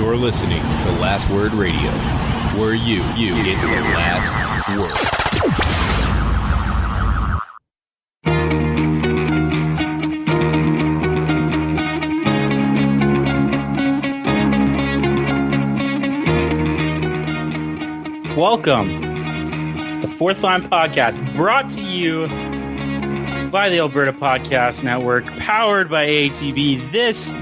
You're listening to Last Word Radio, where you get the last word. Welcome to the Fourth Line Podcast, brought to you by the Alberta Podcast Network, powered by ATV. This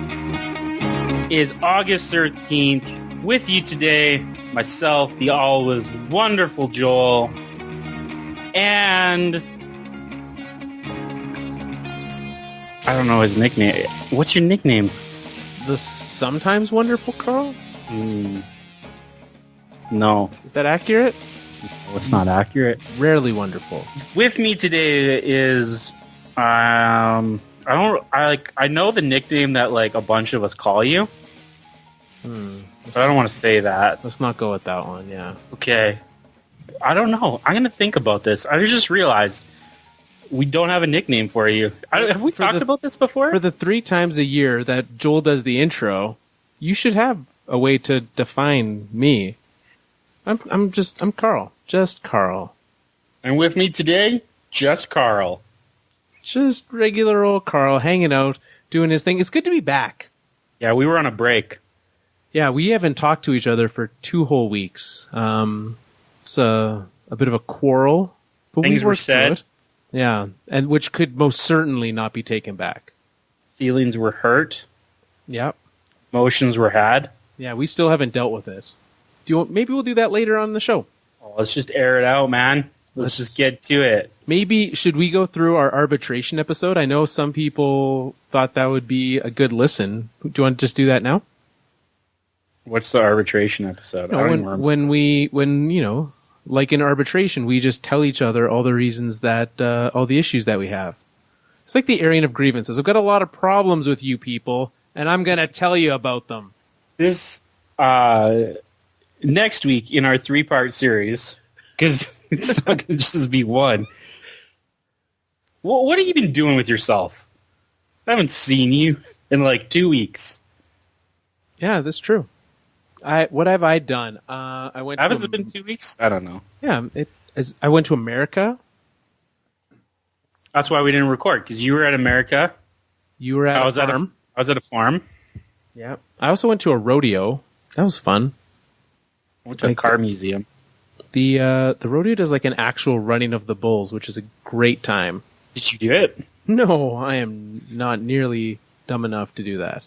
is August 13th. With you today, myself, the always wonderful Joel, and I don't know his nickname. What's your nickname? The sometimes wonderful Carl? No. Is that accurate? No, it's not accurate. Rarely wonderful. With me today is I know the nickname that like a bunch of us call you. But I don't want to say that. Let's not go with that one, yeah. Okay. I don't know. I'm going to think about this. I just realized we don't have a nickname for you. Have we talked about this before? For the 3 times a year that Joel does the intro, you should have a way to define me. I'm Carl. Just Carl. And with me today, just Carl. Just regular old Carl hanging out, doing his thing. It's good to be back. Yeah, we were on a break. Yeah, we haven't talked to each other for 2 whole weeks. It's a bit of a quarrel. But things were said. Yeah, and which could most certainly not be taken back. Feelings were hurt. Yep. Emotions were had. Yeah, we still haven't dealt with it. Maybe we'll do that later on the show. Oh, let's just air it out, man. Let's just get to it. Maybe, should we go through our arbitration episode? I know some people thought that would be a good listen. Do you want to just do that now? What's the arbitration episode? When like in arbitration, we just tell each other all the reasons that, all the issues that we have. It's like the airing of grievances. I've got a lot of problems with you people, and I'm going to tell you about them. This, next week in our 3-part series, because it's not going to just be one. What have you been doing with yourself? I haven't seen you in like 2 weeks. Yeah, that's true. What have I done? Has it been 2 weeks? I don't know. Yeah, I went to America. That's why we didn't record, because you were at America. You were at a farm. I was at a farm. Yeah. I also went to a rodeo. That was fun. I went to a car museum. The rodeo does like an actual running of the bulls, which is a great time. Did you do it? No, I am not nearly dumb enough to do that.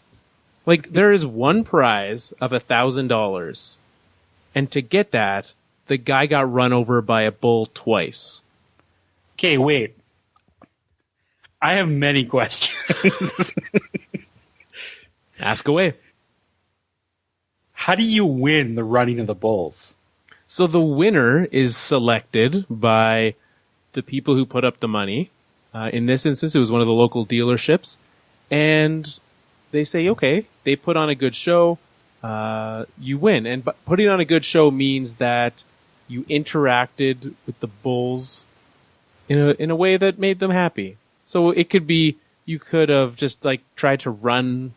Like, there is one prize of $1,000, and to get that, the guy got run over by a bull twice. Okay, wait. I have many questions. Ask away. How do you win the running of the bulls? So the winner is selected by the people who put up the money. In this instance, it was one of the local dealerships. And they say, okay, they put on a good show, you win. And putting on a good show means that you interacted with the bulls in a way that made them happy. So it could be, you could have just like tried to run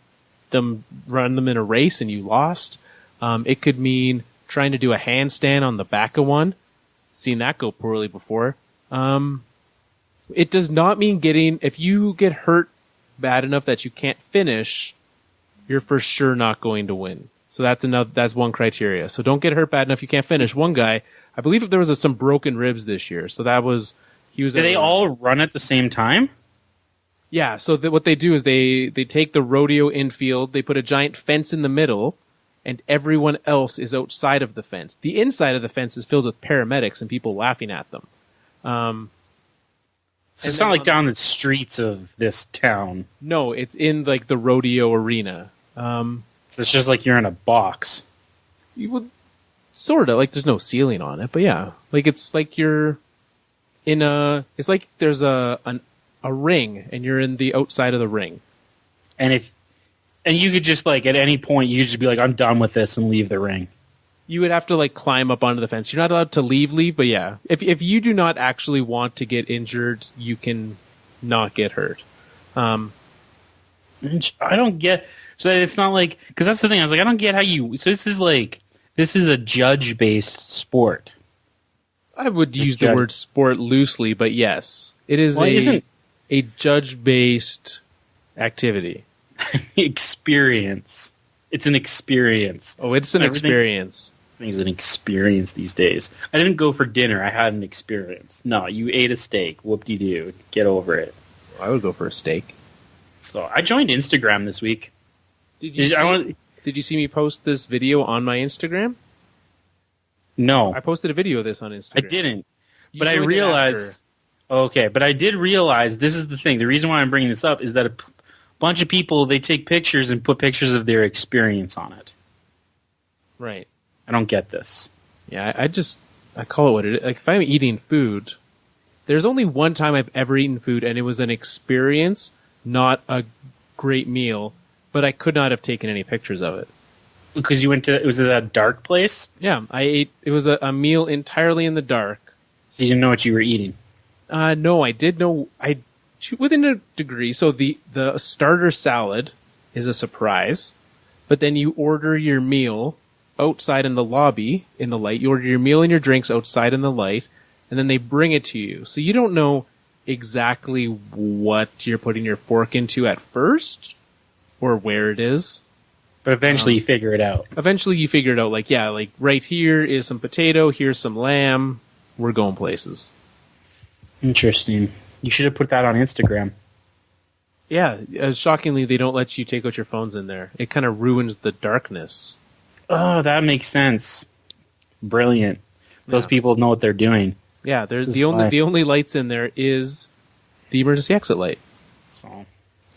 them in a race and you lost. It could mean trying to do a handstand on the back of one. Seen that go poorly before. It does not mean if you get hurt bad enough that you can't finish, you're for sure not going to win. So that's one criteria. So don't get hurt bad enough you can't finish. One guy, I believe there was some broken ribs this year. So Did they all run at the same time? Yeah, so what they do is they take the rodeo infield, they put a giant fence in the middle, and everyone else is outside of the fence. The inside of the fence is filled with paramedics and people laughing at them. So it's not like down the streets of this town. No, it's in like the rodeo arena. So it's just like you're in a box. You would sort of, like there's no ceiling on it, but yeah, like it's like you're in it's like there's a ring and you're in the outside of the ring. And you could just like at any point you could just be like, I'm done with this and leave the ring. You would have to like climb up onto the fence. You're not allowed to leave, but yeah. If you do not actually want to get injured, you can not get hurt. I don't get. So it's not like, because that's the thing. I was like, I don't get how you. So this is a judge-based sport. I would use the word sport loosely, but yes, it is a judge-based activity. Experience. It's an experience. Oh, it's an experience. Everything's an experience these days. I didn't go for dinner. I had an experience. No, you ate a steak. Whoop-de-doo. Get over it. I would go for a steak. So I joined Instagram this week. Did you see me post this video on my Instagram? No. I posted a video of this on Instagram. I didn't. But I realized... Okay, but I did realize, this is the thing. The reason why I'm bringing this up is that a bunch of people, they take pictures and put pictures of their experience on it. Right. I don't get this. Yeah, I call it what it is. Like, if I'm eating food, there's only one time I've ever eaten food, and it was an experience, not a great meal, but I could not have taken any pictures of it. Because it was a dark place? Yeah, it was a meal entirely in the dark. So you didn't know what you were eating? No, I did know, within a degree. So the starter salad is a surprise, but then you order your meal outside in the lobby, in the light. You order your meal and your drinks outside in the light, and then they bring it to you. So you don't know exactly what you're putting your fork into at first, or where it is. But eventually you figure it out. Eventually you figure it out, like right here is some potato, here's some lamb, we're going places. Interesting. You should have put that on Instagram. Yeah, shockingly, they don't let you take out your phones in there. It kind of ruins the darkness. Oh, that makes sense. Brilliant. Those people know what they're doing. Yeah, there's the only lights in there is the emergency exit light. So,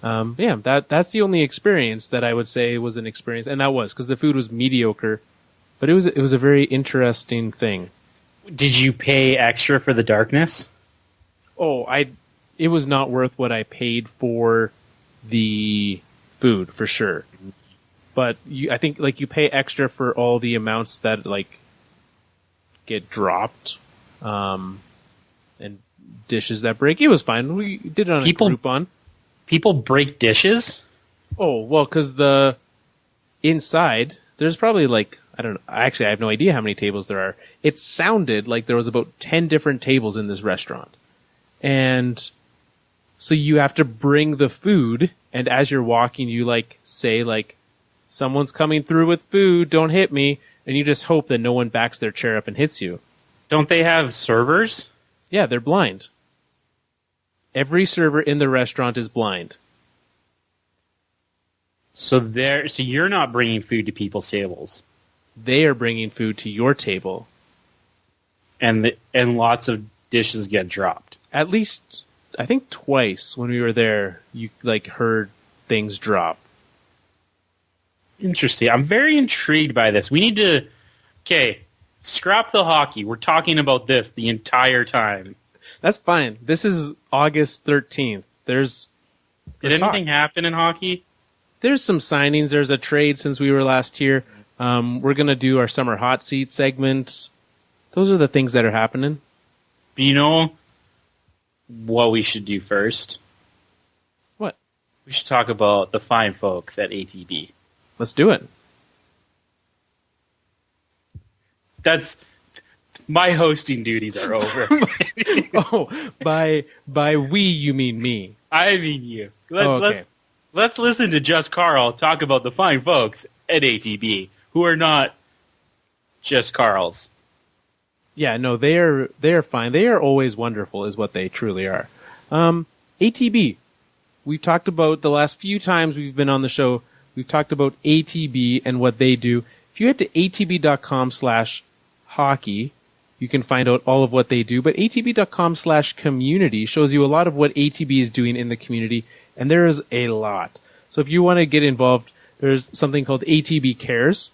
that's the only experience that I would say was an experience, and that was because the food was mediocre, but it was a very interesting thing. Did you pay extra for the darkness? Oh, it was not worth what I paid for the food for sure. But I think you pay extra for all the amounts that get dropped, and dishes that break. It was fine. We did it on a Groupon. People break dishes? Oh, well, because the inside, there's probably I don't know. Actually, I have no idea how many tables there are. It sounded like there was about 10 different tables in this restaurant. And so you have to bring the food, and as you're walking, you say someone's coming through with food, don't hit me, and you just hope that no one backs their chair up and hits you. Don't they have servers? Yeah, they're blind. Every server in the restaurant is blind. So you're not bringing food to people's tables. They are bringing food to your table. And lots of dishes get dropped. At least, I think twice when we were there, you heard things drop. Interesting. I'm very intrigued by this. We need to... Okay, scrap the hockey. We're talking about this the entire time. That's fine. This is August 13th. Did anything happen in hockey? There's some signings. There's a trade since we were last here. We're going to do our summer hot seat segment. Those are the things that are happening. But you know what we should do first? What? We should talk about the fine folks at ATB. Let's do it. My hosting duties are over. Oh, by we you mean me. I mean you. Okay. Let's listen to Just Carl talk about the fine folks at ATB who are not just Carls. Yeah, no, they are fine. They are always wonderful, is what they truly are. ATB. We've talked about the last few times we've been on the show. We've talked about ATB and what they do. If you head to atb.com/hockey, you can find out all of what they do. But atb.com/community shows you a lot of what ATB is doing in the community, and there is a lot. So if you want to get involved, there's something called ATB Cares.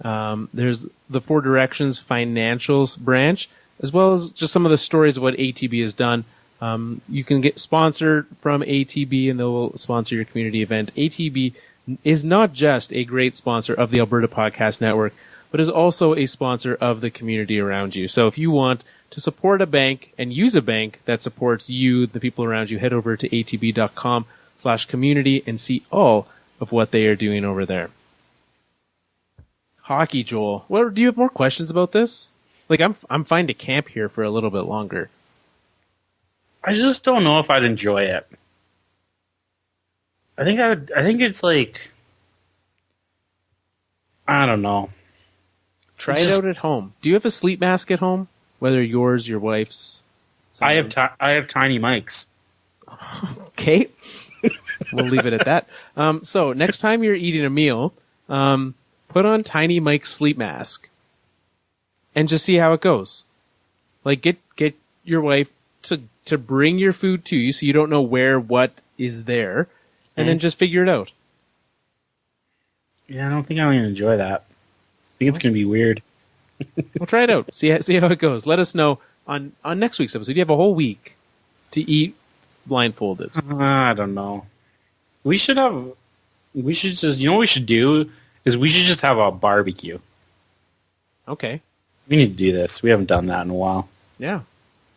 There's the Four Directions Financials branch, as well as just some of the stories of what ATB has done. You can get sponsored from ATB, and they'll sponsor your community event. ATB is not just a great sponsor of the Alberta Podcast Network, but is also a sponsor of the community around you. So if you want to support a bank and use a bank that supports you, the people around you, head over to atb.com/community and see all of what they are doing over there. Hockey, Joel. What, do you have more questions about this? Like, I'm fine to camp here for a little bit longer. I just don't know if I'd enjoy it. I think it's like, I don't know. Try it out at home. Do you have a sleep mask at home? Whether yours, your wife's? I have tiny mics. Okay. We'll leave it at that. So next time you're eating a meal, put on Tiny Mike's sleep mask and just see how it goes. Like, get your wife to bring your food to you so you don't know what is there, and then just figure it out. Yeah, I don't think I'm going to enjoy that. I think it's going to be weird. We'll try it out. See how it goes. Let us know on next week's episode. You have a whole week to eat blindfolded. I don't know. We should just, you know what we should do? Is we should just have a barbecue. Okay. We need to do this. We haven't done that in a while. Yeah.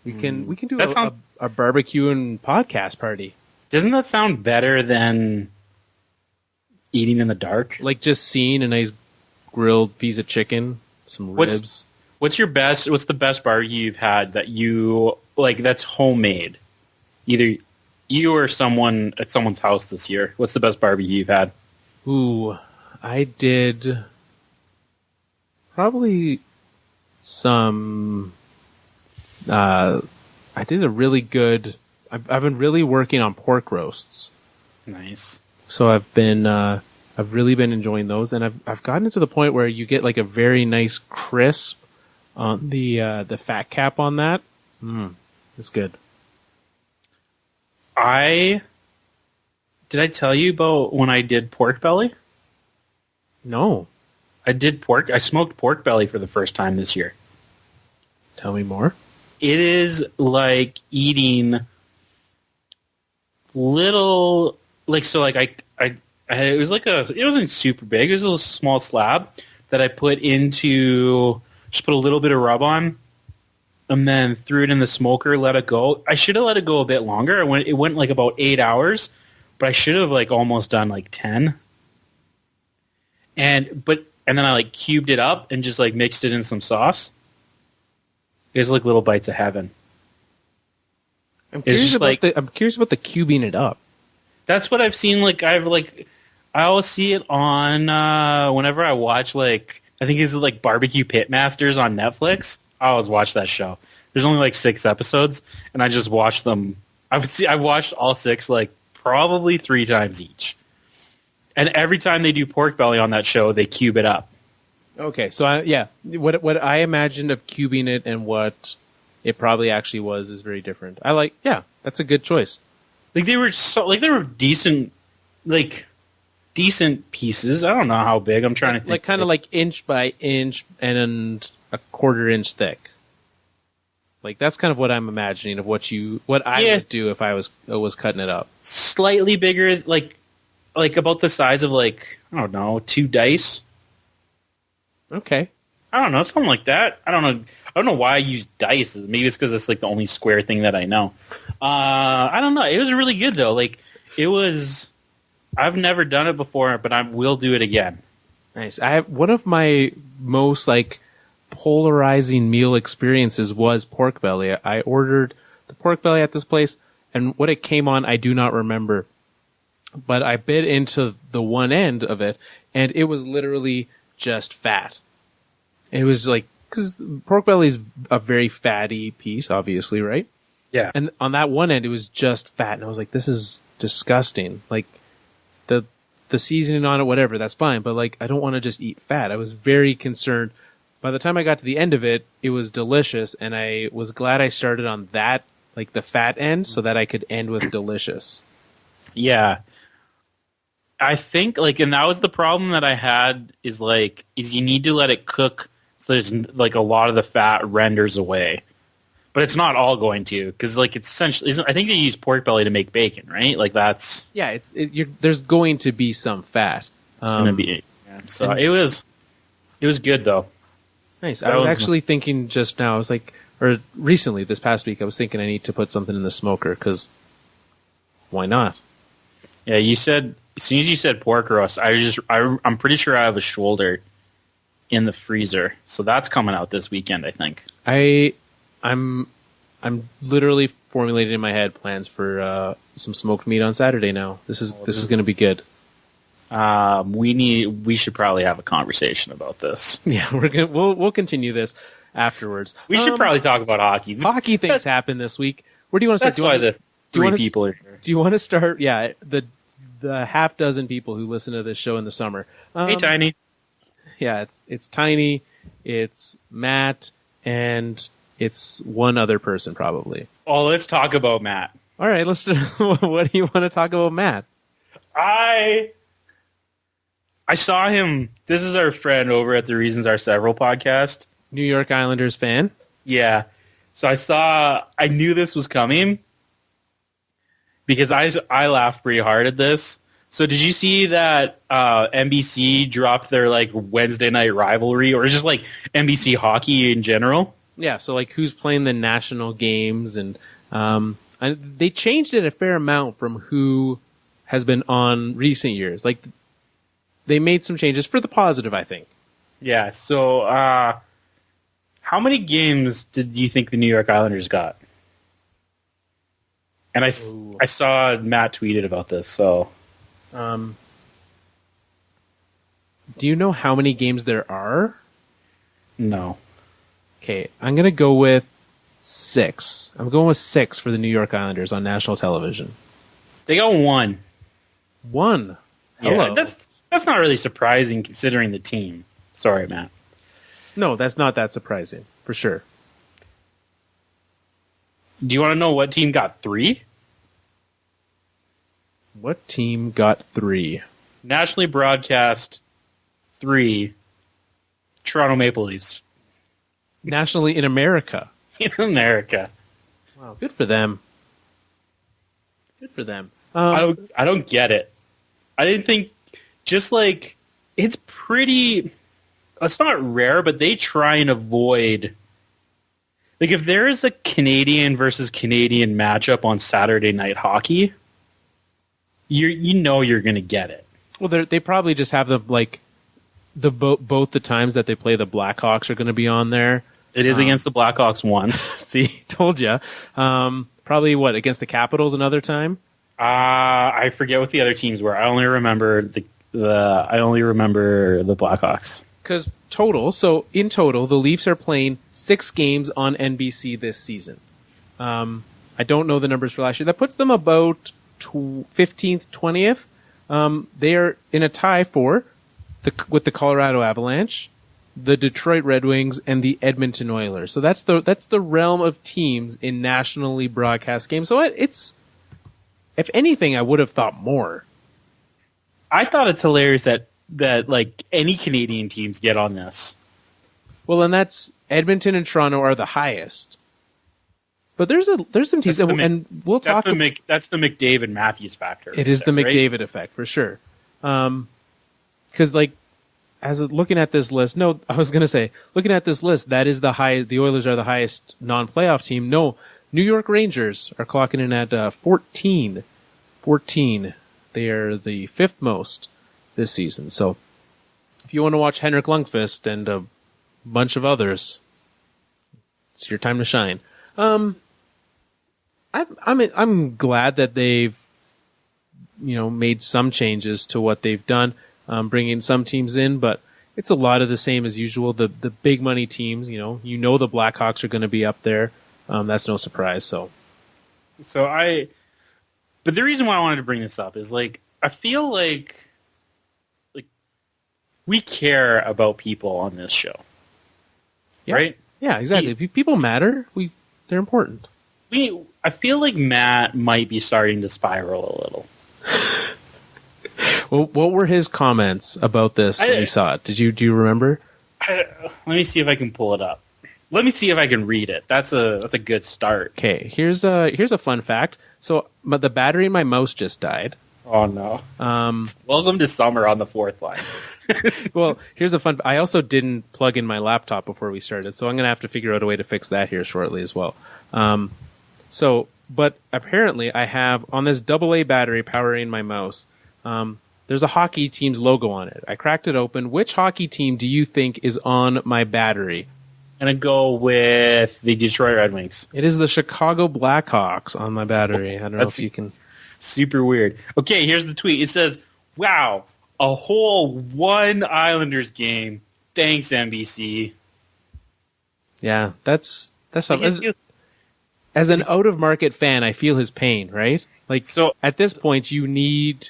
We can do That a barbecue and podcast party. Doesn't that sound better than eating in the dark? Like just seeing a nice grilled piece of chicken, some ribs. What's the best barbecue you've had that you like that's homemade? Either you or someone at someone's house this year. What's the best barbecue you've had? Ooh, I did probably some. I did a really good. I've been really working on pork roasts. Nice. So I've really been enjoying those, and I've gotten to the point where you get like a very nice crisp on the fat cap on that. It's good. Did I tell you about when I did pork belly? No. I smoked pork belly for the first time this year. Tell me more. It is like eating little, like, so like it wasn't super big. It was a little small slab that I put a little bit of rub on and then threw it in the smoker, let it go. I should have let it go a bit longer. It went like about 8 hours, but I should have like almost done like 10. And then I like cubed it up and just like mixed it in some sauce. It was like little bites of heaven. I'm curious about the cubing it up. That's what I've seen. I always see it on whenever I watch I think it's like Barbecue Pitmasters on Netflix. I always watch that show. There's only like 6 episodes, and I just watch them. I watched all 6 like probably 3 times each. And every time they do pork belly on that show, they cube it up. Okay, so what I imagined of cubing it and what it probably actually was is very different. That's a good choice. Like they were decent, decent pieces. I don't know how big. I'm trying to think. Like kind of like inch by inch and a 1/4 inch thick. Like that's kind of what I'm imagining of what I would do if I was cutting it up. Slightly bigger, like about the size of I don't know, 2 dice. Okay. I don't know, something like that. I don't know why I use dice. Maybe it's because it's like the only square thing that I know. I don't know. It was really good though. I've never done it before, but I will do it again. Nice. I have one of my most polarizing meal experiences was pork belly. I ordered the pork belly at this place, and what it came on, I do not remember. But I bit into the one end of it, and it was literally just fat. It was because pork belly is a very fatty piece, obviously, right? Yeah. And on that one end, it was just fat, and I was like, "This is disgusting." Like the seasoning on it, whatever, that's fine, but I don't want to just eat fat. I was very concerned. By the time I got to the end of it, it was delicious, and I was glad I started on that, the fat end, so that I could end with delicious. Yeah. I think and that was the problem that I had is you need to let it cook so there's a lot of the fat renders away, but it's not all going to because it's essentially. I think they use pork belly to make bacon, right? That's there's going to be some fat. It's going to be so it was good though. Nice. I was actually thinking just now. I was or recently this past week, I was thinking I need to put something in the smoker because why not? Yeah, you said as soon as you said pork roast, I'm pretty sure I have a shoulder in the freezer, so that's coming out this weekend, I think. I'm literally formulating in my head plans for some smoked meat on Saturday now. This is going to be good. We should probably have a conversation about this. Yeah, we'll continue this afterwards. We should probably talk about hockey. Hockey things happen this week. Where do you want to start? That's why the people are here. Do you want to start? Yeah, the half dozen people who listen to this show in the summer. Hey, Tiny. Yeah, it's Tiny, it's Matt, and it's one other person probably. Oh, let's talk about Matt. All right, what do you want to talk about, Matt? I saw him. This is our friend over at the Reasons Are Several podcast. New York Islanders fan. Yeah. So I knew this was coming because I laughed pretty hard at this. So did you see that NBC dropped their Wednesday night rivalry, or just NBC hockey in general? Yeah, so who's playing the national games, and they changed it a fair amount from who has been on recent years. They made some changes for the positive, I think. Yeah. So how many games did you think the New York Islanders got? And I saw Matt tweeted about this. So, do you know how many games there are? No. Okay, I'm going to go with 6. I'm going with 6 for the New York Islanders on national television. They got 1. 1? Hello. Yeah, that's not really surprising considering the team. Sorry, Matt. No, that's not that surprising, for sure. Do you want to know what team got 3? What team got 3? Nationally broadcast 3, Toronto Maple Leafs. Nationally in America. In America. Wow, good for them. Good for them. I don't get it. I didn't think, it's pretty, it's not rare, but they try and avoid, if there is a Canadian versus Canadian matchup on Saturday Night Hockey, you're going to get it. Well, they probably just have both the times that they play the Blackhawks are going to be on there. It is against the Blackhawks once. See, told you. Probably against the Capitals another time? I forget what the other teams were. I only remember the Blackhawks. Because in total, the Leafs are playing 6 games on NBC this season. I don't know the numbers for last year. That puts them about 15th, 20th. They are in a tie with the Colorado Avalanche, the Detroit Red Wings, and the Edmonton Oilers. So that's the realm of teams in nationally broadcast games. So it's, if anything, I would have thought more. I thought it's hilarious that any Canadian teams get on this. Well, and that's Edmonton and Toronto are the highest. But there's some teams, and we'll talk. That's the McDavid Matthews factor. It is the McDavid effect for sure. Because looking at this list, no, I was going to say, looking at this list, that is the Oilers are the highest non-playoff team. No, New York Rangers are clocking in at 14. 14. They are the 5th most this season. So if you want to watch Henrik Lundqvist and a bunch of others, it's your time to shine. I'm glad that they've made some changes to what they've done, bringing some teams in, but it's a lot of the same as usual. The big money teams, the Blackhawks are going to be up there. That's no surprise. But the reason why I wanted to bring this up is I feel like we care about people on this show, yeah. Right? Yeah, exactly. People matter. They're important. I feel like Matt might be starting to spiral a little. Well, what were his comments about this when he saw it? Do you remember? Let me see if I can pull it up. Let me see if I can read it. That's a good start. Okay, here's a fun fact. So the battery in my mouse just died. Oh no. Welcome to summer on the fourth line. Well, here's a fun. I also didn't plug in my laptop before we started, so I'm gonna have to figure out a way to fix that here shortly as well. But apparently I have on this AA battery powering my mouse. There's a hockey team's logo on it. I cracked it open. Which hockey team do you think is on my battery? I'm going to go with the Detroit Red Wings. It is the Chicago Blackhawks on my battery. I don't know if you can... Super weird. Okay, here's the tweet. It says, wow, a whole one Islanders game. Thanks, NBC. Yeah, that's something. As an out-of-market fan, I feel his pain, right? Like, so at this point, you need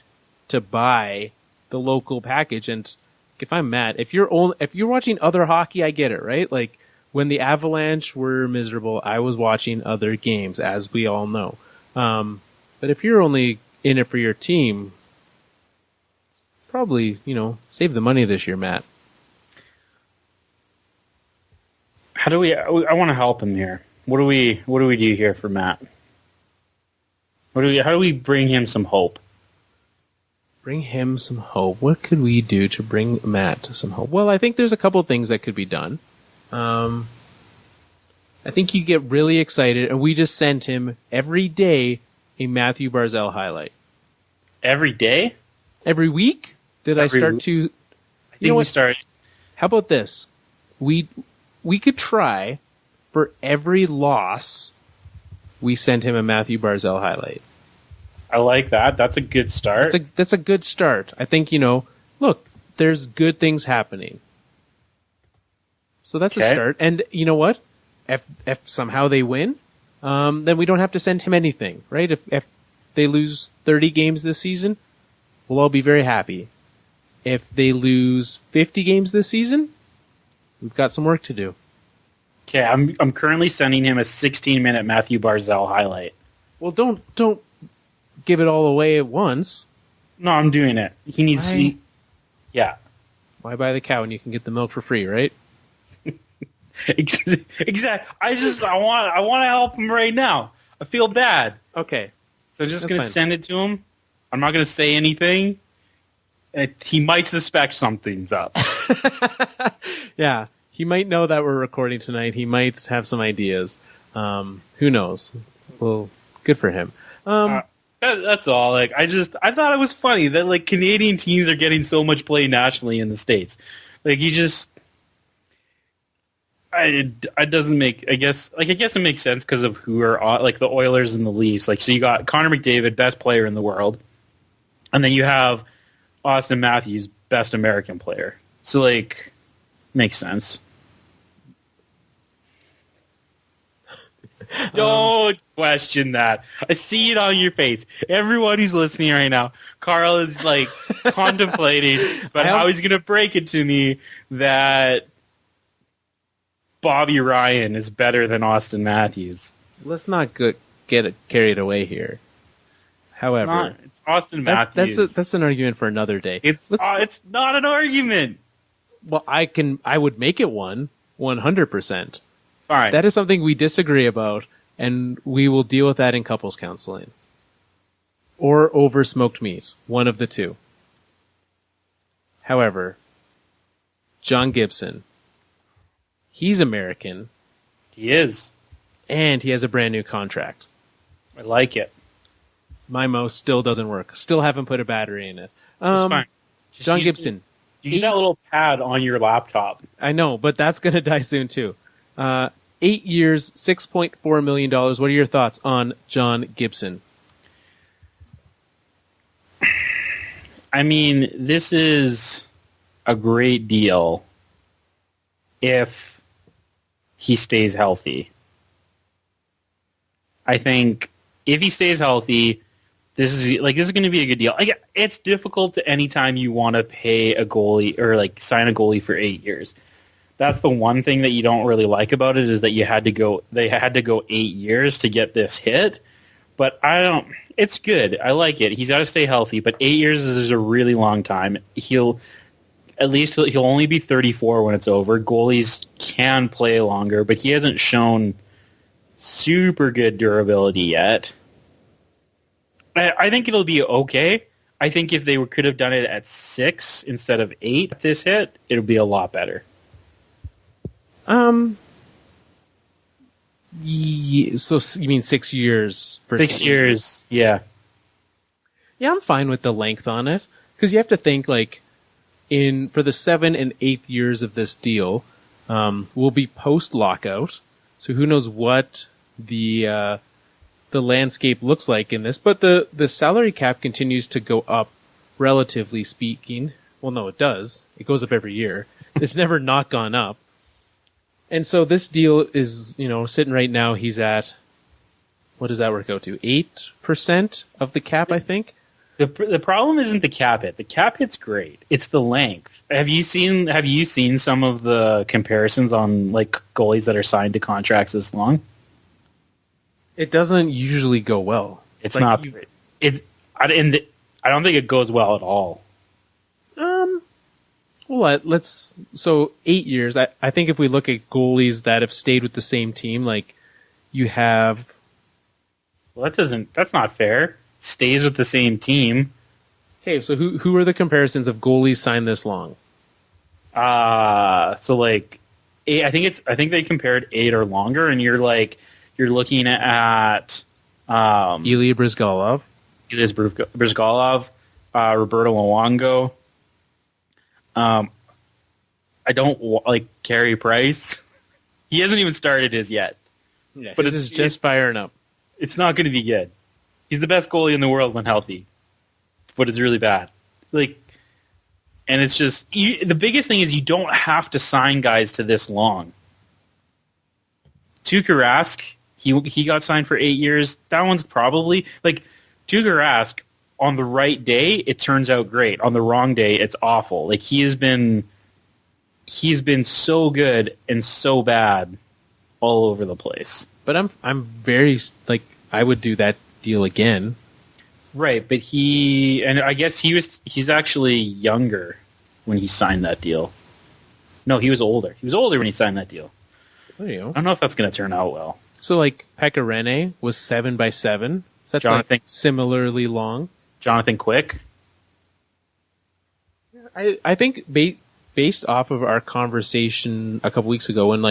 to buy the local package. And if I'm Matt, if you're watching other hockey, I get it, right? Like, when the Avalanche were miserable, I was watching other games, as we all know. But if you're only in it for your team, probably, save the money this year, Matt. How do we? I want to help him here. What do we do here for Matt? How do we bring him some hope? Bring him some hope. What could we do to bring Matt some hope? Well, I think there's a couple of things that could be done. I think you get really excited, and we just sent him every day a Matthew Barzal highlight. Every day? Every week? I start to... I think we started... How about this? We could try, for every loss, we send him a Matthew Barzal highlight. I like that. That's a good start. That's a good start. I think, look, there's good things happening. So that's a start. And you know what? If somehow they win, then we don't have to send him anything, right? If they lose 30 games this season, we'll all be very happy. If they lose 50 games this season, we've got some work to do. Okay, I'm currently sending him a 16-minute Matthew Barzal highlight. Well, don't give it all away at once. No, I'm doing it. He needs to... Yeah. Why buy the cow when you can get the milk for free, right? Exactly. I want to help him right now. I feel bad. Okay. So I'm just going to send it to him. I'm not going to say anything. He might suspect something's up. Yeah. He might know that we're recording tonight. He might have some ideas. Who knows? Well, good for him. That's all. I thought it was funny that Canadian teams are getting so much play nationally in the States. It doesn't make. I guess it makes sense because of who are on, the Oilers and the Leafs. So you got Connor McDavid, best player in the world, and then you have Austin Matthews, best American player. So makes sense. Don't question that. I see it on your face. Everyone who's listening right now, Carl is contemplating about how he's going to break it to me that Bobby Ryan is better than Austin Matthews. Let's not get it carried away here. However, it's Austin Matthews. That's an argument for another day. It's not an argument. Well, I would make it 100%. Fine. That is something we disagree about, and we will deal with that in couples counseling. Or over smoked meat. One of the two. However, John Gibson, he's American. He is. And he has a brand new contract. I like it. My mouse still doesn't work. Still haven't put a battery in it. It's fine. John Gibson. Use that little pad on your laptop. I know, but that's going to die soon too. 8 years, $6.4 million. What are your thoughts on John Gibson? I mean, this is a great deal if he stays healthy. I think if he stays healthy, this is going to be a good deal. It's difficult to anytime you want to pay a goalie or sign a goalie for 8 years. That's the one thing that you don't really like about it is that they had to go 8 years to get this hit. But it's good. I like it. He's got to stay healthy, but 8 years is a really long time. He'll only be 34 when it's over. Goalies can play longer, but he hasn't shown super good durability yet. I think it'll be okay. I think if they could have done it at 6 instead of 8 this hit, it'll be a lot better. So you mean 6 years? For 6 years, yeah. Yeah, I'm fine with the length on it because you have to think like for the 7 and 8 years of this deal, will be post lockout. So who knows what the landscape looks like in this? But the salary cap continues to go up, relatively speaking. Well, no, it does. It goes up every year. It's never not gone up. And so this deal is, sitting right now. He's at, what does that work out to? 8% of the cap, I think. The problem isn't the cap hit. The cap hit's great. It's the length. Have you seen some of the comparisons on like goalies that are signed to contracts this long? It doesn't usually go well. It's like not. I don't think it goes well at all. Well, so 8 years. I think if we look at goalies that have stayed with the same team, like you have. Well, that's not fair. Stays with the same team. Okay, so who are the comparisons of goalies signed this long? So like 8, I think they compared 8 or longer, and you're looking at Ilya Bryzgalov, Roberto Luongo. I don't like Carey Price. He hasn't even started his yet. Yeah, but this is just firing up. It's not going to be good. He's the best goalie in the world when healthy, but it's really bad. And it's just the biggest thing is you don't have to sign guys to this long. Tuukka Rask, he got signed for 8 years. That one's probably Tuukka Rask. On the right day, it turns out great. On the wrong day, it's awful. He's been so good and so bad all over the place. But I'm very I would do that deal again. Right, but I guess he's actually younger when he signed that deal. No, he was older. He was older when he signed that deal. There you go. I don't know if that's going to turn out well. So Pekka Rinne was 7x7. So that's similarly long. Jonathan Quick? I think based off of our conversation a couple weeks ago when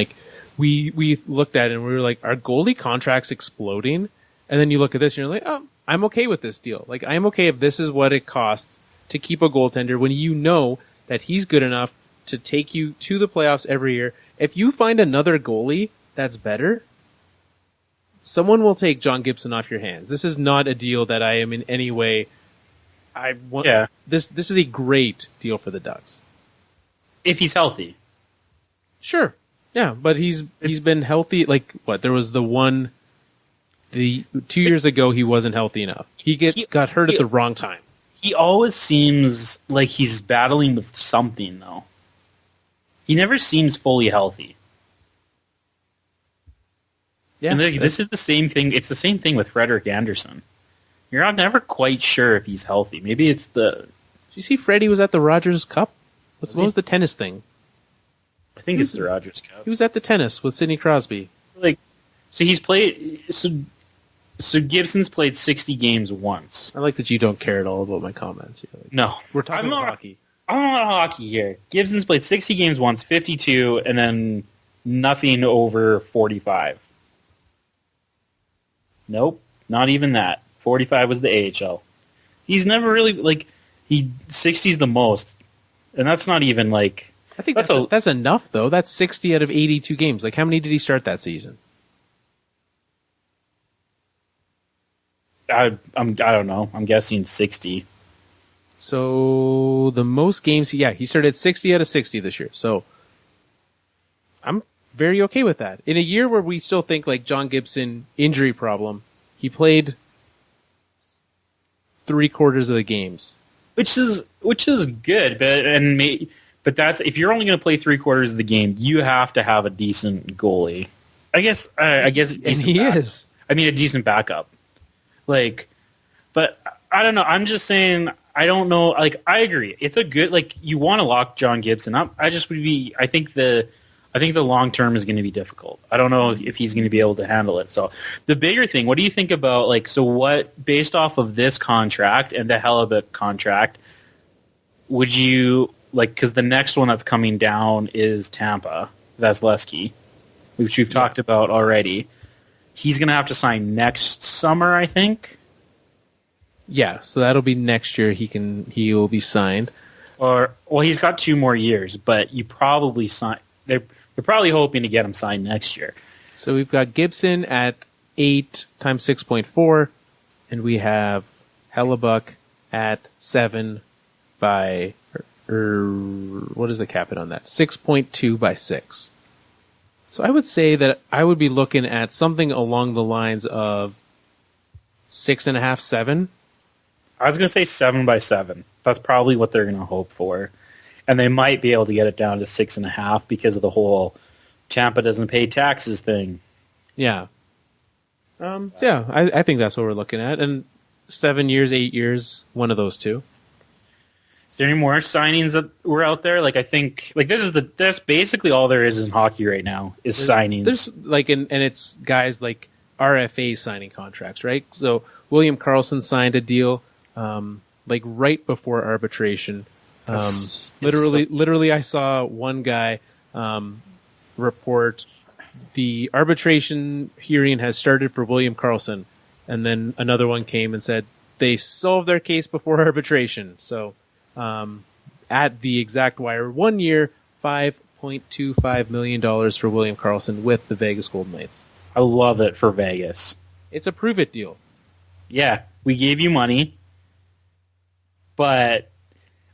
we looked at it and we were like, are goalie contracts exploding? And then you look at this and you're like, oh, I'm okay with this deal. I'm okay if this is what it costs to keep a goaltender when you know that he's good enough to take you to the playoffs every year. If you find another goalie that's better, someone will take John Gibson off your hands. This is not a deal that I am in any way. This is a great deal for the Ducks. If he's healthy. Sure. Yeah, but he's been healthy. There was the 2 years ago he wasn't healthy enough. He got hurt at the wrong time. He always seems like he's battling with something, though. He never seems fully healthy. Yeah, and this is the same thing. It's the same thing with Frederik Andersen. You're never quite sure if he's healthy. Maybe it's the... Did you see Freddie was at the Rogers Cup? What was the tennis thing? I think it's the Rogers Cup. He was at the tennis with Sidney Crosby. So he's played... So Gibson's played 60 games once. I like that you don't care at all about my comments. No. We're talking about hockey. I'm on hockey here. Gibson's played 60 games once, 52, and then nothing over 45. Nope, not even that. 45 was the AHL. He's never really 60's the most, and that's not even I think that's enough though. That's 60 out of 82 games. How many did he start that season? I don't know. I'm guessing 60. So the most games, he started 60 out of 60 this year. So I'm very okay with that. In a year where we still think John Gibson injury problem, he played 3/4 of the games, which is good. But that's if you're only going to play 3/4 of the game, you have to have a decent goalie. I guess. Decent and he is. I mean, a decent backup. But I don't know. I'm just saying. I don't know. I agree. It's a good. You want to lock John Gibson up. I think the long term is going to be difficult. I don't know if he's going to be able to handle it. So the bigger thing, what do you think about based off of this contract and the Hellebuck contract, would you because the next one that's coming down is Tampa, Vasilevsky, which we've talked about already. He's going to have to sign next summer, I think. Yeah, so that'll be next year. He will be signed. Or he's got 2 more years, but you probably sign. They're probably hoping to get him signed next year. So we've got Gibson at 8 times 6.4, and we have Hellebuck at 7 by, what is the cap hit on that? 6.2 by 6. So I would say that I would be looking at something along the lines of 6.5, 7. I was going to say 7 by 7. That's probably what they're going to hope for. And they might be able to get it down to 6.5 because of the whole Tampa doesn't pay taxes thing. Yeah. So yeah, I think that's what we're looking at. And 7 years, 8 years, one of those two. Is there any more signings that were out there? Like, I think, like, that's basically all there is in hockey right now is signings. There's like, and it's guys like RFA signing contracts, right? So William Karlsson signed a deal, like right before arbitration. Literally, I saw one guy report the arbitration hearing has started for William Karlsson, and then another one came and said they solved their case before arbitration. So at the exact wire, 1 year, $5.25 million for William Karlsson with the Vegas Golden Knights. I love it for Vegas. It's a prove-it deal. Yeah, we gave you money, but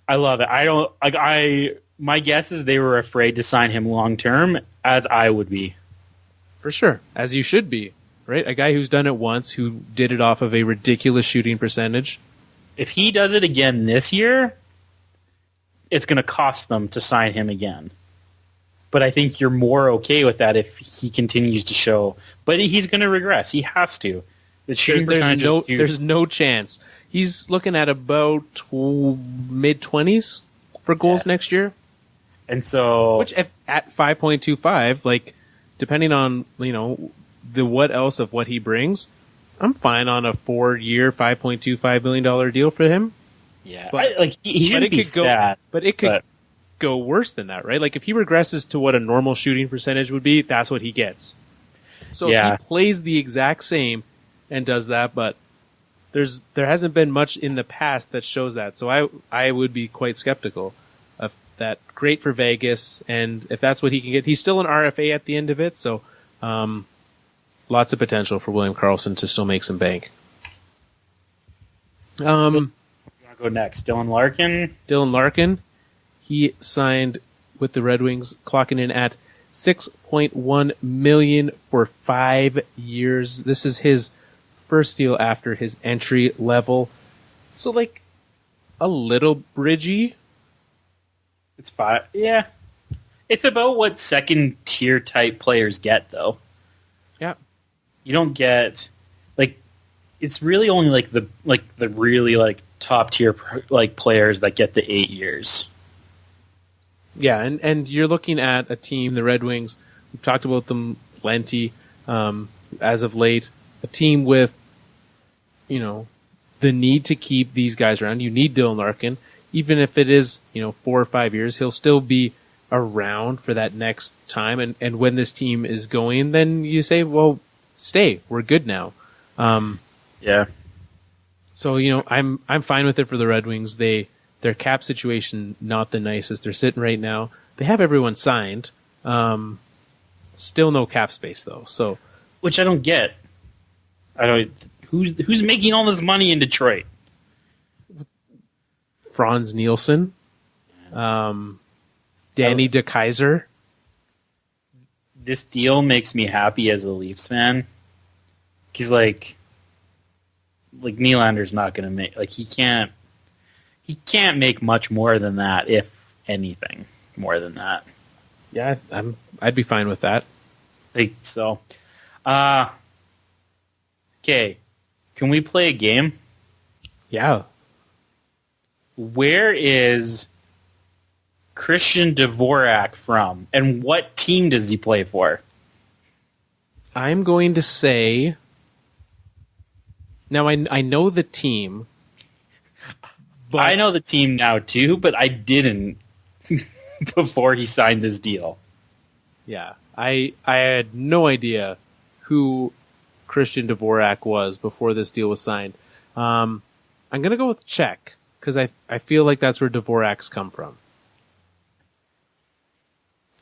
I love it. My guess is they were afraid to sign him long-term, as I would be. For sure, as you should be, right? A guy who's done it once, who did it off of a ridiculous shooting percentage. If he does it again this year, it's going to cost them to sign him again. But I think you're more okay with that if he continues to show. But he's going to regress. He has to. The shooting percentage there's no chance. He's looking at about mid-20s for goals next year. And so, which at 5.25, like, depending on, the what else of what he brings, I'm fine on a 4-year, $5.25 million deal for him. Yeah. He shouldn't be sad. But it could go worse than that, right? Like, if he regresses to what a normal shooting percentage would be, that's what he gets. So if he plays the exact same and does that, but there hasn't been much in the past that shows that. So I would be quite skeptical of that. Great for Vegas, and if that's what he can get, he's still an RFA at the end of it, so lots of potential for William Karlsson to still make some bank. You want to go next? Dylan Larkin, he signed with the Red Wings, clocking in at $6.1 million for 5 years. This is his first deal after his entry level. So, like, a little bridgy. It's fine. Yeah. It's about what second tier type players get, though. Yeah. You don't get, like, it's really only the really top tier players that get the 8 years. Yeah, and you're looking at a team, the Red Wings. We've talked about them plenty as of late. A team with, the need to keep these guys around. You need Dylan Larkin. Even if it is, 4 or 5 years, he'll still be around for that next time. And when this team is going, then you say, well, stay. We're good now. Yeah. So, I'm fine with it for the Red Wings. Their cap situation, not the nicest. They're sitting right now. They have everyone signed. Still no cap space, though. So, which I don't get. Who's making all this money in Detroit? Franz Nielsen, Danny DeKeyser. This deal makes me happy as a Leafs fan. He's like Nylander's not going to make, he can't make much more than that, if anything more than that. Yeah, I'd be fine with that. So, okay, can we play a game? Yeah. Where is Christian Dvorak from, and what team does he play for? I'm going to say... Now, I know the team. But I know the team now, too, but I didn't before he signed this deal. Yeah, I had no idea who Christian Dvorak was before this deal was signed. I'm going to go with Czech, because I feel like that's where Dvorak's come from.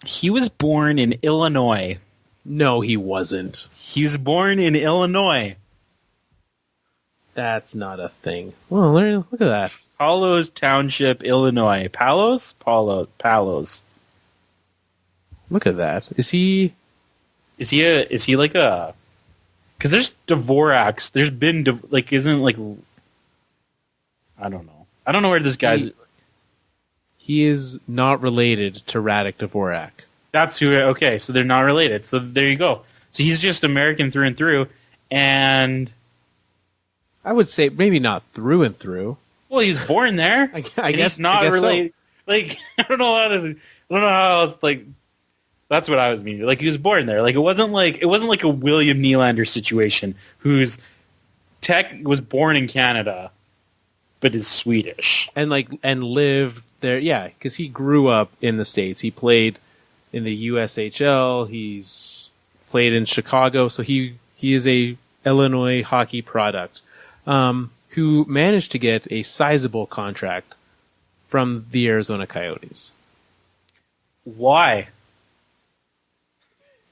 He was born in Illinois. No, he wasn't. He was born in Illinois. That's not a thing. Well, look at that. Palos Township, Illinois. Palos? Palos. Look at that. Is he like a... Because there's Dvoraks. There's been, isn't, I don't know. I don't know where this guy's... He is not related to Radek Dvorak. That's who... Okay, so they're not related. So there you go. So he's just American through and through, and... I would say maybe not through and through. Well, he was born there. I guess he's not related. So. I don't know how else, that's what I was meaning. He was born there. It wasn't like a William Nylander situation whose Tech was born in Canada but is Swedish. And lived there, yeah, because he grew up in the States. He played in the USHL, he's played in Chicago, so he is a Illinois hockey product, who managed to get a sizable contract from the Arizona Coyotes. Why?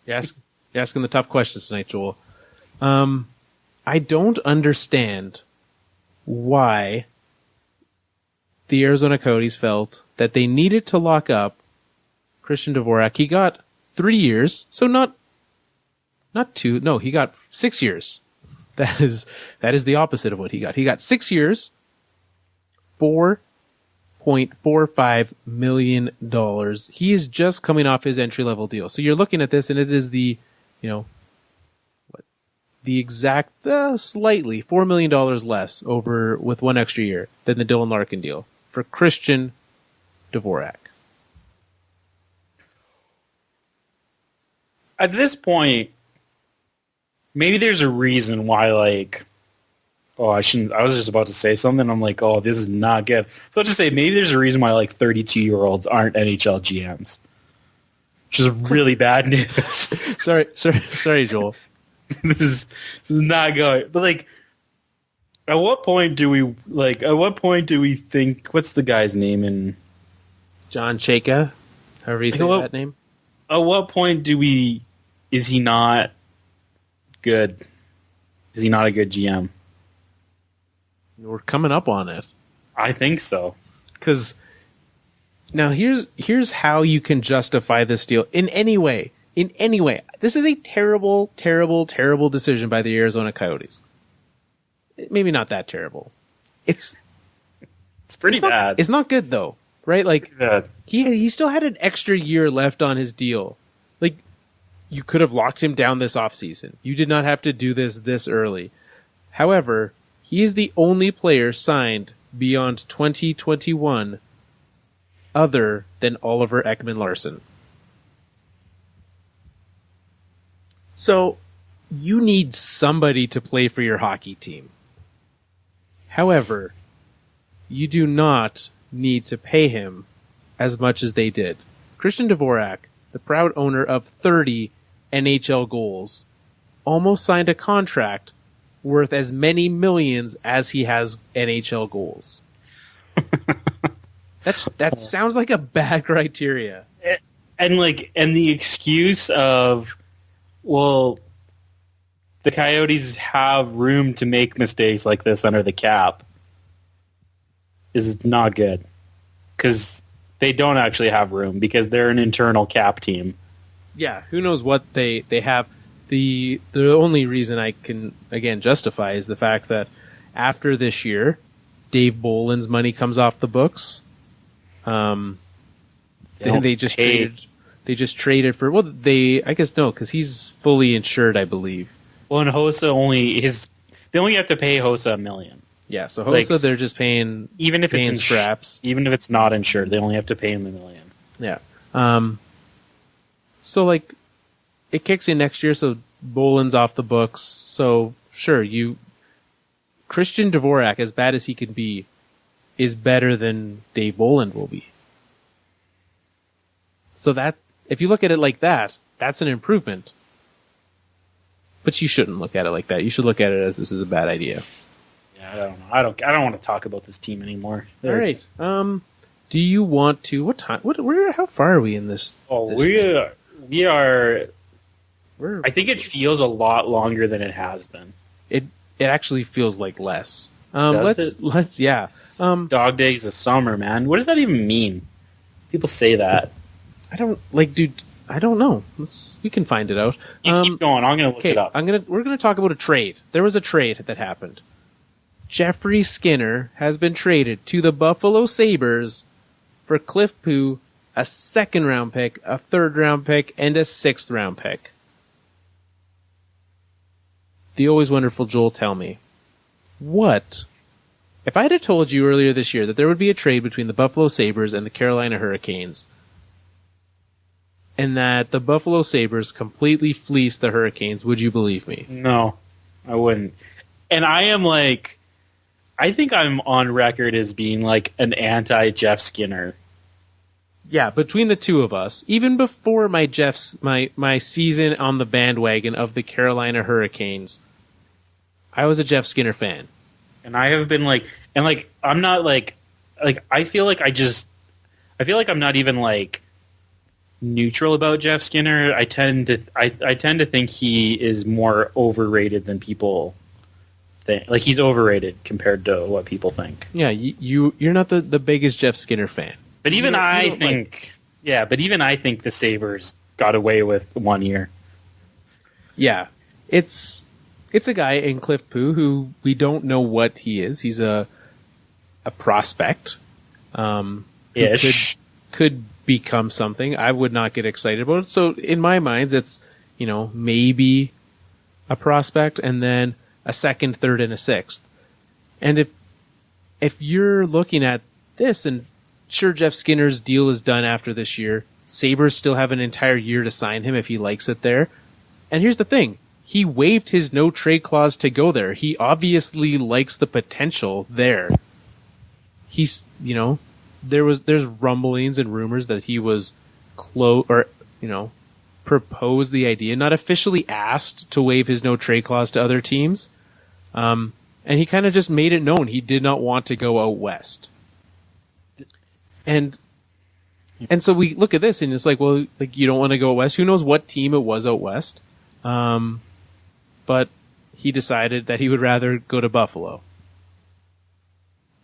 You're asking the tough questions tonight, Joel. I don't understand why the Arizona Coyotes felt that they needed to lock up Christian Dvorak. He got 3 years, so not 2. No, he got 6 years. That is the opposite of what he got. He got 6 years, $4.45 million. He is just coming off his entry-level deal. So you're looking at this, and it is the exact, slightly $4 million less over with one extra year than the Dylan Larkin deal for Christian Dvorak. At this point, maybe there's a reason why, I was just about to say something. I'm like, oh, this is not good. So I'll just say maybe there's a reason why 32-year-olds aren't NHL GMs, which is really bad news. sorry, Joel. This is not going. But at what point do we think? What's the guy's name in John Chayka? However you say that name. At what point is he not good? Is he not a good GM? We're coming up on it. I think so. Because now here's how you can justify this deal in any way. In any way. This is a terrible, terrible, terrible decision by the Arizona Coyotes. Maybe not that terrible. It's pretty bad. It's not good though, right? Bad. He still had an extra year left on his deal. You could have locked him down this offseason. You did not have to do this early. However, he is the only player signed beyond 2021 other than Oliver Ekman-Larsson. So, you need somebody to play for your hockey team. However, you do not need to pay him as much as they did. Christian Dvorak, the proud owner of 30 NHL goals, almost signed a contract worth as many millions as he has NHL goals. That sounds like a bad criteria. And the excuse of, well, the Coyotes have room to make mistakes like this under the cap is not good. Because they don't actually have room because they're an internal cap team. Yeah, who knows what they have. The only reason I can, again, justify is the fact that after this year, Dave Boland's money comes off the books. They just traded for, I guess no, because he's fully insured, I believe. Well, and Hossa they only have to pay Hossa $1 million. Yeah, so Hossa, they're just paying, even if it's scraps. Even if it's not insured, they only have to pay him $1 million. Yeah. So it kicks in next year, so Boland's off the books. So sure, Christian Dvorak, as bad as he can be, is better than Dave Boland will be. So that, if you look at it like that, that's an improvement. But you shouldn't look at it like that. You should look at it as this is a bad idea. I don't know. I don't want to talk about this team anymore. All right. Do you want to? What time? How far are we in this? Oh, this we are. I think it feels a lot longer than it has been. It actually feels like less. Does Let's yeah. Dog days of summer, man. What does that even mean? People say that. I don't dude. I don't know. We can find it out. You keep going. I'm gonna look it up. We're gonna talk about a trade. There was a trade that happened. Jeffrey Skinner has been traded to the Buffalo Sabres for Cliff Poo, a 2nd round pick, a 3rd round pick, and a 6th round pick. The always wonderful Joel, tell me, what? If I had told you earlier this year that there would be a trade between the Buffalo Sabres and the Carolina Hurricanes, and that the Buffalo Sabres completely fleeced the Hurricanes, would you believe me? No, I wouldn't. And I think I'm on record as being like an anti-Jeff Skinner. Yeah, between the two of us, even before my season on the bandwagon of the Carolina Hurricanes, I was a Jeff Skinner fan. And I have been I'm not I feel like I'm not even neutral about Jeff Skinner. I tend to think he is more overrated than people think. Like, he's overrated compared to what people think. Yeah, you're not the biggest Jeff Skinner fan. But even I think the Sabres got away with 1 year. Yeah. It's a guy in Cliff Poo who we don't know what he is. He's a prospect. Ish. Could become something. I would not get excited about it. So in my mind, it's, maybe a prospect and then a 2nd, 3rd, and a 6th. And if you're looking at this, and sure, Jeff Skinner's deal is done after this year. Sabres still have an entire year to sign him if he likes it there. And here's the thing. He waived his no-trade clause to go there. He obviously likes the potential there. He's, there's rumblings and rumors that he was proposed the idea, not officially asked to waive his no-trade clause to other teams. And he kind of just made it known he did not want to go out west. And so we look at this and it's like, well, you don't want to go out west. Who knows what team it was out west? But he decided that he would rather go to Buffalo.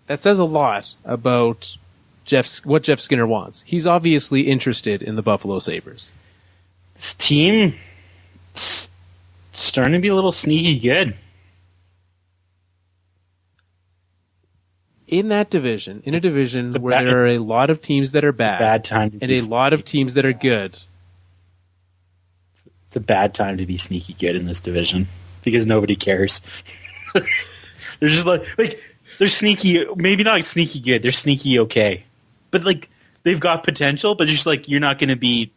That says a lot about what Jeff Skinner wants. He's obviously interested in the Buffalo Sabres. This team is starting to be a little sneaky good. In that division, in a division where there are a lot of teams that are bad and a lot of teams that are good. It's a bad time to be sneaky good in this division because nobody cares. They're just they're sneaky, maybe not sneaky good, they're sneaky okay. But they've got potential, but just you're not going to beat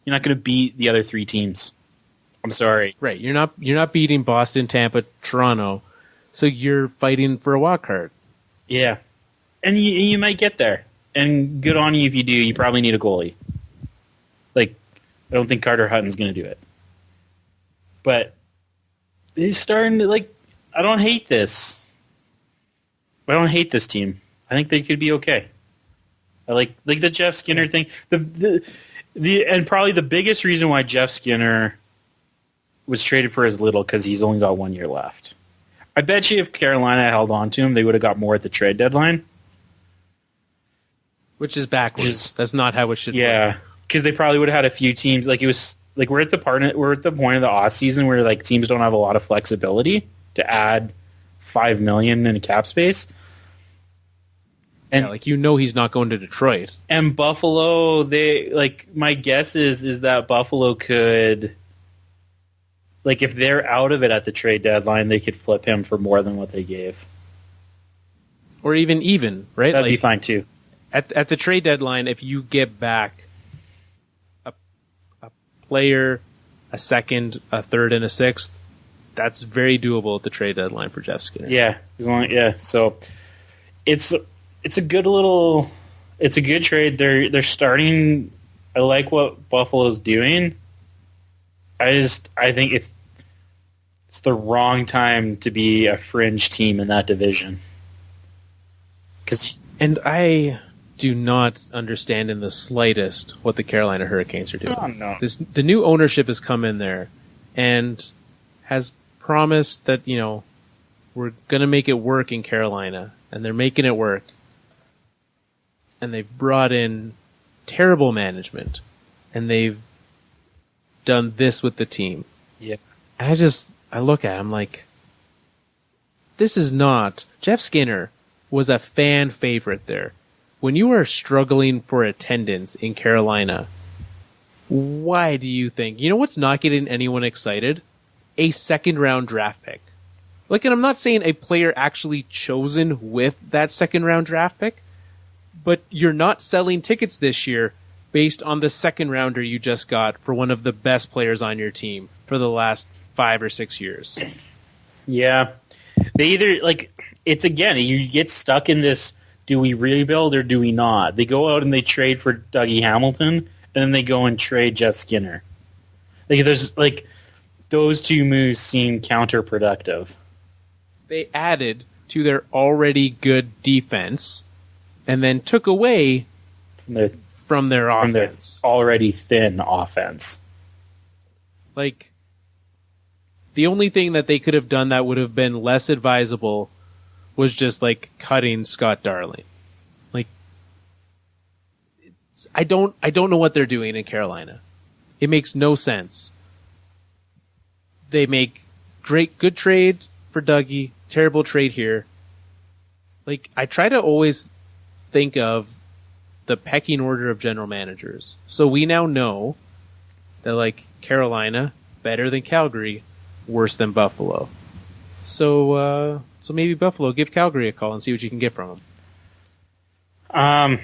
the other 3 teams. I'm sorry. Right, you're not beating Boston, Tampa, Toronto. So you're fighting for a wild card. Yeah. And you might get there. And good on you if you do. You probably need a goalie. I don't think Carter Hutton's going to do it. But he's starting to, I don't hate this. I don't hate this team. I think they could be okay. I like the Jeff Skinner thing. And probably the biggest reason why Jeff Skinner was traded for as little because he's only got 1 year left. I bet you if Carolina held on to him, they would have got more at the trade deadline. Which is backwards. That's not how it should work. Yeah, because they probably would have had a few teams. We're at the point of the off season where teams don't have a lot of flexibility to add $5 million in cap space. And he's not going to Detroit. And Buffalo, my guess is that Buffalo could. If they're out of it at the trade deadline, they could flip him for more than what they gave. Or even, right? That'd be fine, too. At the trade deadline, if you get back a player, a 2nd, a 3rd, and a 6th, that's very doable at the trade deadline for Jeff Skinner. Yeah. So it's a good trade. They're starting. I like what Buffalo's doing. I think it's it's the wrong time to be a fringe team in that division. And I do not understand in the slightest what the Carolina Hurricanes are doing. Oh, no. The new ownership has come in there and has promised that, we're going to make it work in Carolina, and they're making it work. And they've brought in terrible management, and they've done this with the team. Yeah. And I look at him like, this is not... Jeff Skinner was a fan favorite there. When you are struggling for attendance in Carolina, why do you think... You know what's not getting anyone excited? A second-round draft pick. And I'm not saying a player actually chosen with that second-round draft pick, but you're not selling tickets this year based on the second-rounder you just got for one of the best players on your team for the last 5 or 6 years. Yeah. They either, it's again, you get stuck in this, do we rebuild or do we not? They go out and they trade for Dougie Hamilton, and then they go and trade Jeff Skinner. Those two moves seem counterproductive. They added to their already good defense and then took away from their offense. Their already thin offense. The only thing that they could have done that would have been less advisable was just, cutting Scott Darling. I don't know what they're doing in Carolina. It makes no sense. They make good trade for Dougie, terrible trade here. I try to always think of the pecking order of general managers. So we now know that, Carolina, better than Calgary, worse than Buffalo. So maybe Buffalo, give Calgary a call and see what you can get from them.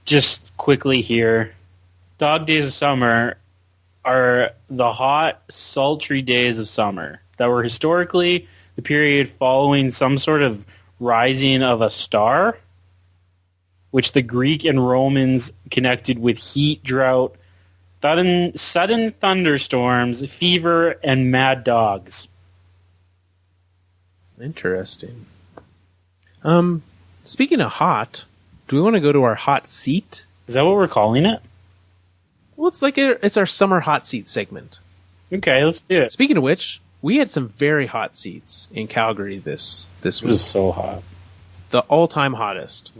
Just quickly here, dog days of summer are the hot, sultry days of summer that were historically the period following some sort of rising of a star, which the Greek and Romans connected with heat, drought, sudden thunderstorms, fever, and mad dogs. Interesting. Speaking of hot, do we want to go to our hot seat? Is that what we're calling it? Well, it's our summer hot seat segment. Okay, let's do it. Speaking of which, we had some very hot seats in Calgary this week. It was so hot. The all-time hottest.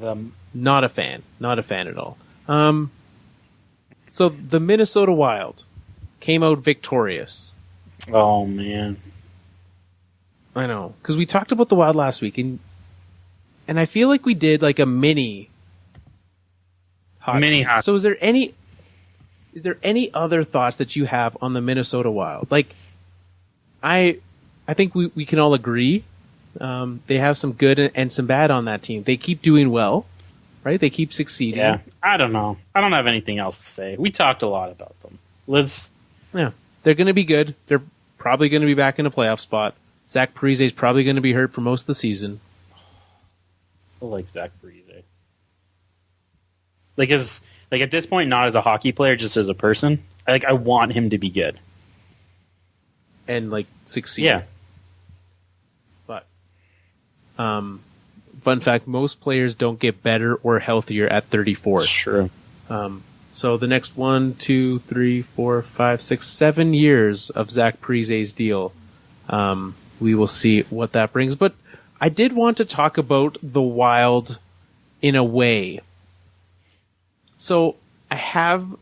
Not a fan. Not a fan at all. So the Minnesota Wild came out victorious. Oh, man. I know. Because we talked about the Wild last week, and I feel like we did a mini hot seat. So is there any other thoughts that you have on the Minnesota Wild? I think we can all agree they have some good and some bad on that team. They keep doing well, right? They keep succeeding. Yeah, I don't know. I don't have anything else to say. We talked a lot about them. Yeah, they're going to be good. They're probably going to be back in a playoff spot. Zach Parise is probably going to be hurt for most of the season. I like Zach Parise. At this point, not as a hockey player, just as a person. I want him to be good and succeed. Yeah. But fun fact: most players don't get better or healthier at 34. True. So the next 1, 2, 3, 4, 5, 6, 7 years of Zach Parise's deal, we will see what that brings. But I did want to talk about the Wild in a way. So I have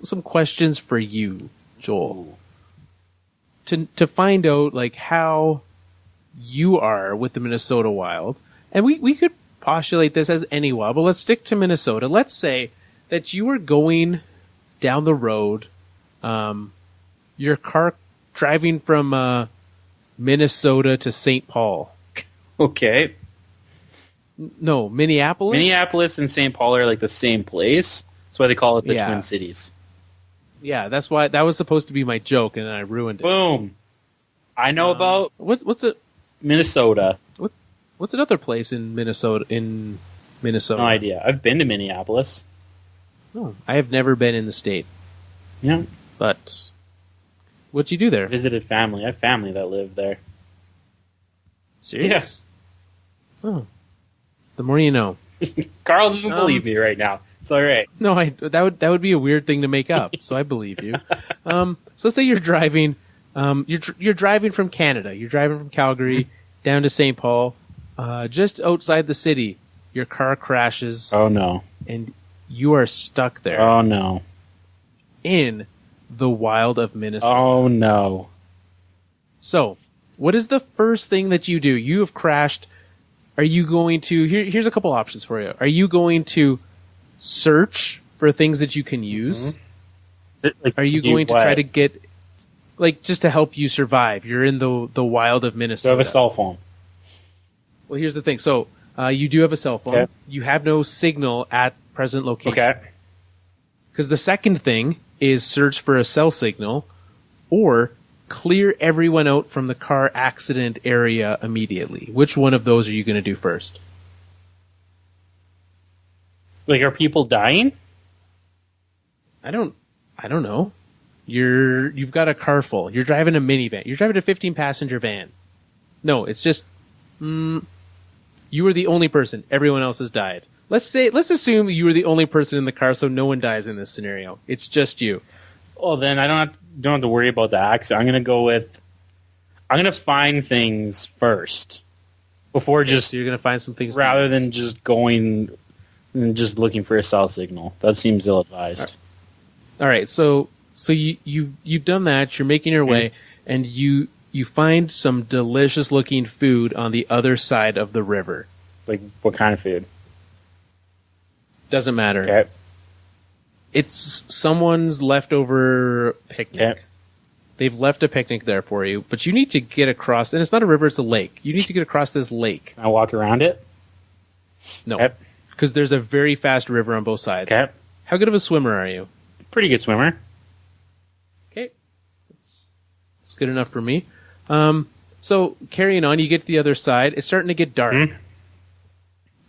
some questions for you, Joel, to find out how you are with the Minnesota Wild, and we could postulate this as any Wild, but let's stick to Minnesota. Let's say that you are going down the road, your car driving from Minnesota to St. Paul. Okay. No, Minneapolis? Minneapolis and St. Paul are the same place. That's why they call it the Twin Cities. Yeah, that's why that was supposed to be my joke, and then I ruined it. Boom. I know about what's it? Minnesota. What's another place in Minnesota? No idea. I've been to Minneapolis. No, I have never been in the state. Yeah, but What'd you do there? Visited family. I have family that live there. Serious? Oh. The more you know. Carl doesn't believe me right now. It's all right. No, that would be a weird thing to make up. So I believe you. So let's say you're driving. You're driving from Canada. You're driving from Calgary down to St. Paul. Just outside the city, your car crashes. Oh no! And you are stuck there. Oh no! In the wild of Minnesota. Oh no! So, what is the first thing that you do? You have crashed. Are you going to... Here's a couple options for you. Are you going to search for things that you can use? Like, are you going to try to get... Like, just to help you survive. You're in the wild of Minnesota. Do I have a cell phone? Well, here's the thing. So, you do have a cell phone. Okay. You have no signal at present location. Okay. Because the second thing is search for a cell signal or clear everyone out from the car accident area immediately. Which one of those are you going to do first? Like, are people dying? I don't know. You've got a car full. You're driving a minivan. You're driving a 15-passenger van. No, it's just you were the only person. Everyone else has died. Let's assume you were the only person in the car, so no one dies in this scenario. It's just you. Well, then I don't have to worry about the accident. I'm going to find things first before So you're going to find some things rather than just going and just looking for a cell signal. That seems ill-advised. All right. So you've done that. You're making your way, and you find some delicious-looking food on the other side of the river. Like, what kind of food? Doesn't matter. Okay. It's someone's leftover picnic. Okay. They've left a picnic there for you, but you need to get across, and it's not a river, it's a lake. You need to get across this lake. Can I walk around it? No. Okay. Because there's a very fast river on both sides. Okay. How good of a swimmer are you? Pretty good swimmer. Okay. That's good enough for me. So carrying on, you get to the other side. It's starting to get dark. Mm-hmm.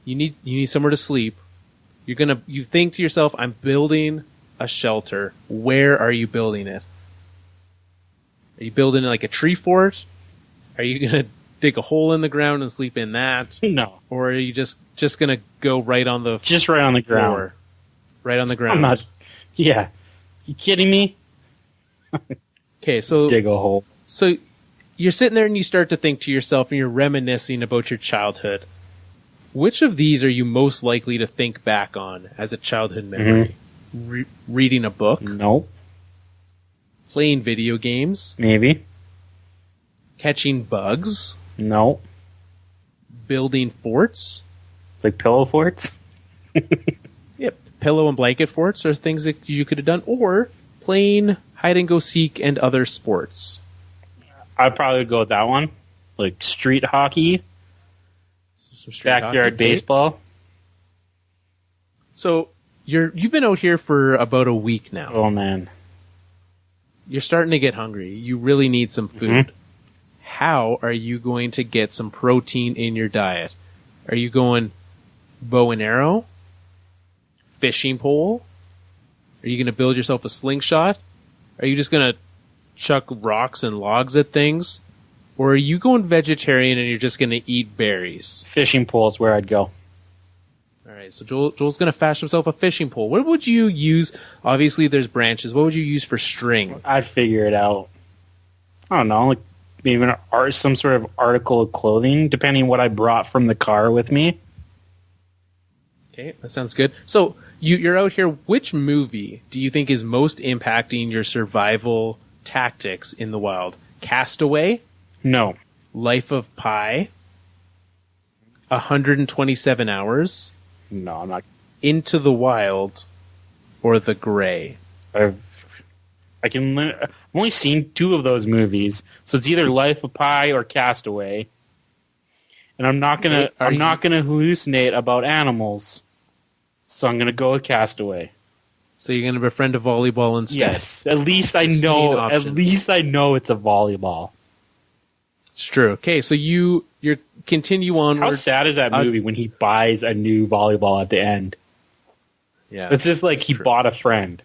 You need somewhere to sleep. You think to yourself, I'm building a shelter. Where are you building it? Are you building like a tree fort? Are you going to dig a hole in the ground and sleep in that? No. Or are you just going to go right on the Just right on the ground. floor? Right on the ground. I'm not... Yeah. You kidding me? Okay, so... Dig a hole. So you're sitting there and you start to think to yourself and you're reminiscing about your childhood. Which of these are you most likely to think back on as a childhood memory? Reading a book? Nope. Playing video games? Maybe. Catching bugs? Nope. Building forts? Like pillow forts? Yep. Pillow and blanket forts are things that you could have done. Or playing hide and go seek and other sports. I'd probably go with that one. Like street hockey. Backyard baseball. So you've been out here for about a week now. Oh man. You're starting to get hungry. You really need some food. How are you going to get some protein in your diet? Are you going bow and arrow? Fishing pole? Are you going to build yourself a slingshot? Are you just going to chuck rocks and logs at things? Or are you going vegetarian and you're just going to eat berries? Fishing pole is where I'd go. All right, so Joel's going to fashion himself a fishing pole. What would you use? Obviously, there's branches. What would you use for string? I'd figure it out. I don't know, like maybe some sort of article of clothing, depending on what I brought from the car with me. Okay, that sounds good. So you're out here. Which movie do you think is most impacting your survival tactics in the wild? Castaway? No. Life of Pi? 127 Hours? No, I'm not. Into the Wild? Or The Gray? I've only seen 2 of those movies, so it's either Life of Pi or Castaway. And I'm not gonna hallucinate about animals, so I'm gonna go with Castaway. So you're gonna befriend a volleyball instead? Yes, at least I know. At least I know it's a volleyball. It's true. Okay, so you're continue on. How sad is that movie when he buys a new volleyball at the end? Yeah, it's just like he bought a friend.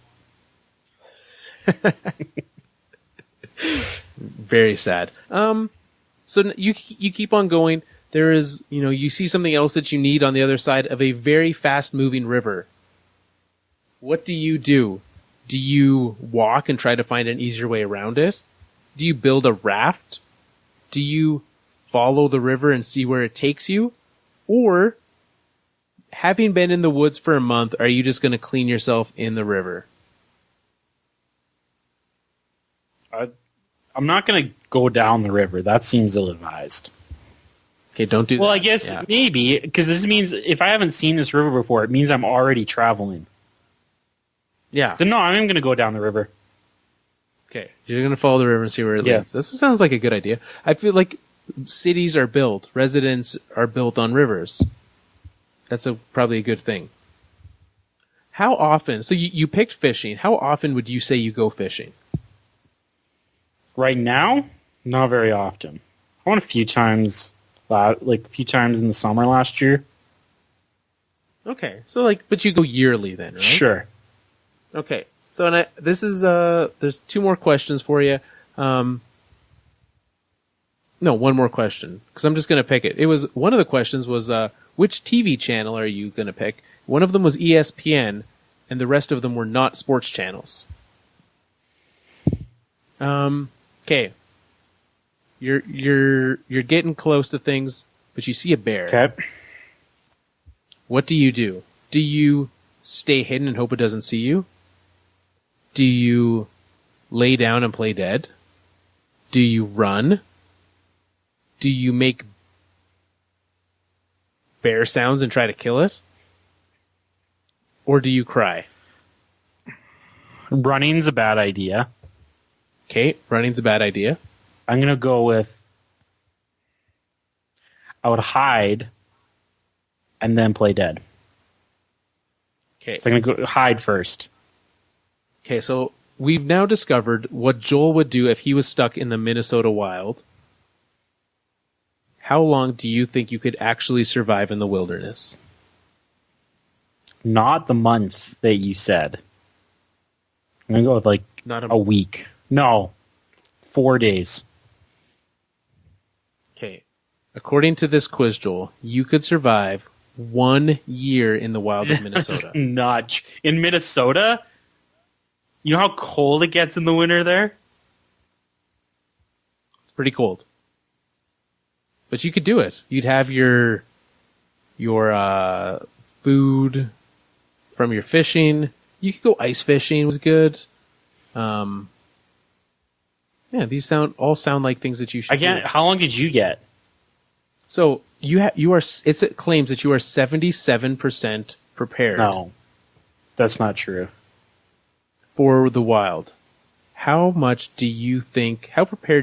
Very sad. So you keep on going. There is, you see something else that you need on the other side of a very fast-moving river. What do you do? Do you walk and try to find an easier way around it? Do you build a raft? Do you follow the river and see where it takes you? Or, having been in the woods for a month, are you just going to clean yourself in the river? I'm not going to go down the river. That seems ill-advised. Okay, don't do that. Well, I guess maybe, because this means if I haven't seen this river before, it means I'm already traveling. Yeah. So no, I'm going to go down the river. Okay, you're going to follow the river and see where it leads. This sounds like a good idea. I feel like cities are built, residents are built on rivers. That's probably a good thing. How often, so you picked fishing, how often would you say you go fishing? Right now, not very often. I went a few times, like a few times in the summer last year. Okay, so but you go yearly then, right? Sure. Okay, so this is there's two more questions for you. No, one more question because I'm just going to pick it. It was one of the questions was which TV channel are you going to pick? One of them was ESPN, and the rest of them were not sports channels. Okay, you're getting close to things, but you see a bear. Okay. What do you do? Do you stay hidden and hope it doesn't see you? Do you lay down and play dead? Do you run? Do you make bear sounds and try to kill it? Or do you cry? Running's a bad idea. Okay, running's a bad idea. I'm going to go with I would hide and then play dead. Okay. So I'm going to go hide first. Okay, so we've now discovered what Joel would do if he was stuck in the Minnesota wild. How long do you think you could actually survive in the wilderness? Not the month that you said. I'm going to go with Not a week. No, 4 days. Okay. According to this quiz, Joel, you could survive 1 year in the wild of Minnesota. Not in Minnesota? You know how cold it gets in the winter there? It's pretty cold. But you could do it. You'd have your food from your fishing. You could go ice fishing. It was good. Yeah, these all sound like things that you should do. How long did you get? So it claims that you are 77% prepared. No, that's not true. For the wild. How prepared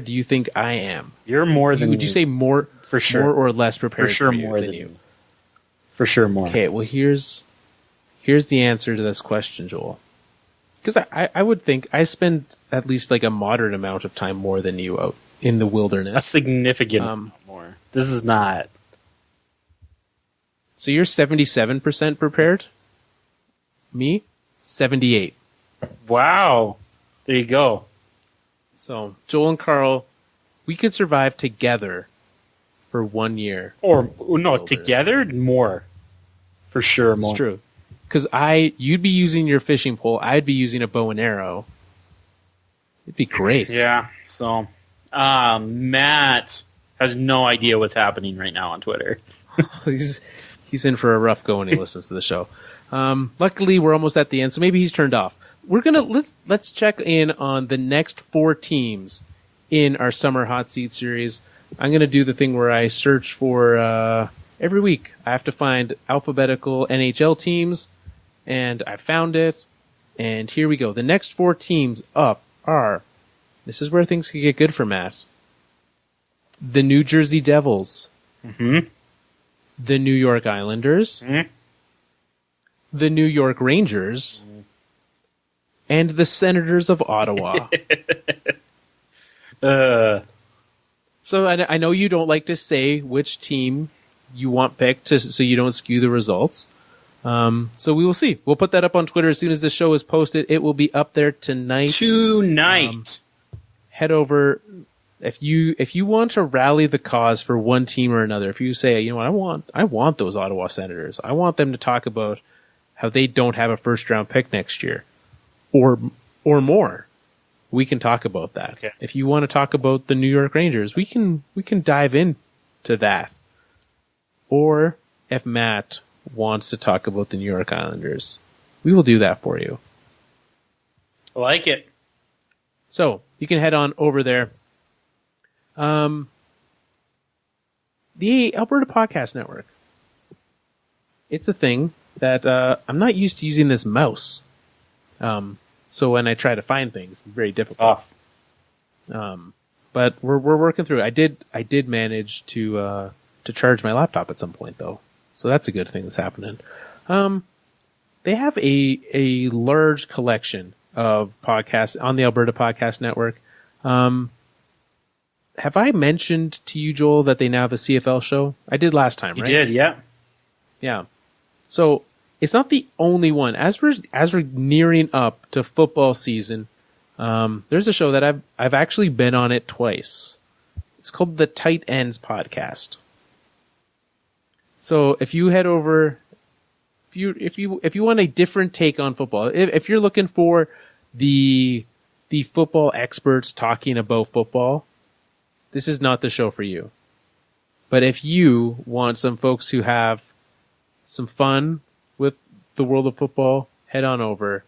do you think I am? You're more than Would you say more for sure, more or less prepared for sure more than you? For sure more. Okay, well here's the answer to this question, Joel. Because I would think I spend at least a moderate amount of time more than you out in the wilderness. A significant amount more. This is not. So you're 77% prepared? Me? 78. Wow. There you go. So Joel and Carl, we could survive together for 1 year. Or no, together more. For sure more. It's true. Because you'd be using your fishing pole, I'd be using a bow and arrow. It'd be great. Yeah. So, Matt has no idea what's happening right now on Twitter. He's in for a rough go when he listens to the show. Luckily, we're almost at the end, so maybe he's turned off. Let's check in on the next 4 teams in our summer hot seat series. I'm gonna do the thing where I search for every week. I have to find alphabetical NHL teams. And I found it, and here we go. The next 4 teams up are, this is where things could get good for Matt. The New Jersey Devils. Mm-hmm. The New York Islanders. Mm-hmm. The New York Rangers. Mm-hmm. And the Senators of Ottawa. So I know you don't like to say which team you want picked so you don't skew the results. So we will see. We'll put that up on Twitter as soon as the show is posted. It will be up there tonight. head over. If you want to rally the cause for one team or another, if you say, you know what, I want those Ottawa Senators. I want them to talk about how they don't have a first round pick next year, or more. We can talk about that. Okay. If you want to talk about the New York Rangers, we can dive into that. Or if Matt wants to talk about the New York Islanders, we will do that for you. I like it. So you can head on over there. The Alberta Podcast Network. It's a thing that I'm not used to using this mouse. So when I try to find things, it's very difficult. But we're working through it. I did manage to charge my laptop at some point though, so that's a good thing that's happening. They have a large collection of podcasts on the Alberta Podcast Network. Have I mentioned to you, Joel, that they now have a CFL show? I did last time, right? You did, yeah. Yeah. So it's not the only one. As we're nearing up to football season, there's a show that I've actually been on it twice. It's called the Tight Ends Podcast. So if you head over, if you want a different take on football, if you're looking for the football experts talking about football, this is not the show for you. But if you want some folks who have some fun with the world of football, head on over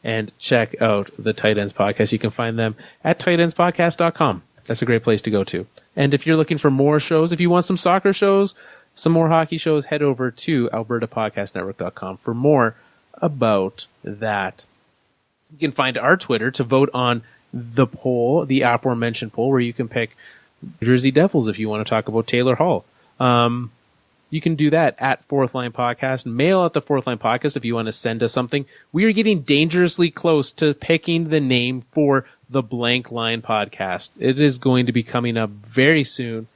and check out the Tight Ends Podcast. You can find them at tightendspodcast.com. That's a great place to go to. And if you're looking for more shows, if you want some soccer shows, some more hockey shows, head over to albertapodcastnetwork.com for more about that. You can find our Twitter to vote on the poll, the aforementioned poll, where you can pick Jersey Devils if you want to talk about Taylor Hall. You can do that at Fourth Line Podcast. Mail at the Fourth Line Podcast if you want to send us something. We are getting dangerously close to picking the name for the Blank Line Podcast. It is going to be coming up very soon.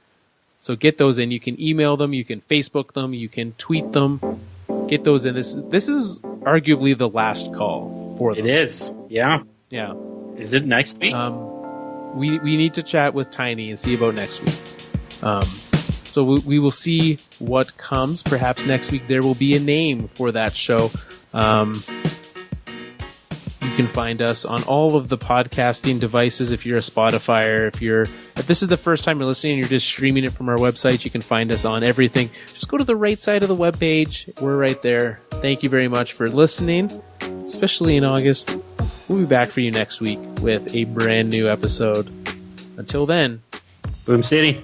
So get those in. You can email them. You can Facebook them. You can tweet them. Get those in. This is arguably the last call for them. It is. Yeah. Yeah. Is it next week? We need to chat with Tiny and see about next week. So we will see what comes. Perhaps next week there will be a name for that show. You can find us on all of the podcasting devices. If you're a Spotify, if this is the first time you're listening and you're just streaming it from our website, you can find us on everything. Just go to the right side of the webpage. We're right there. Thank you very much for listening, especially in August. We'll be back for you next week with a brand new episode. Until then, Boom City.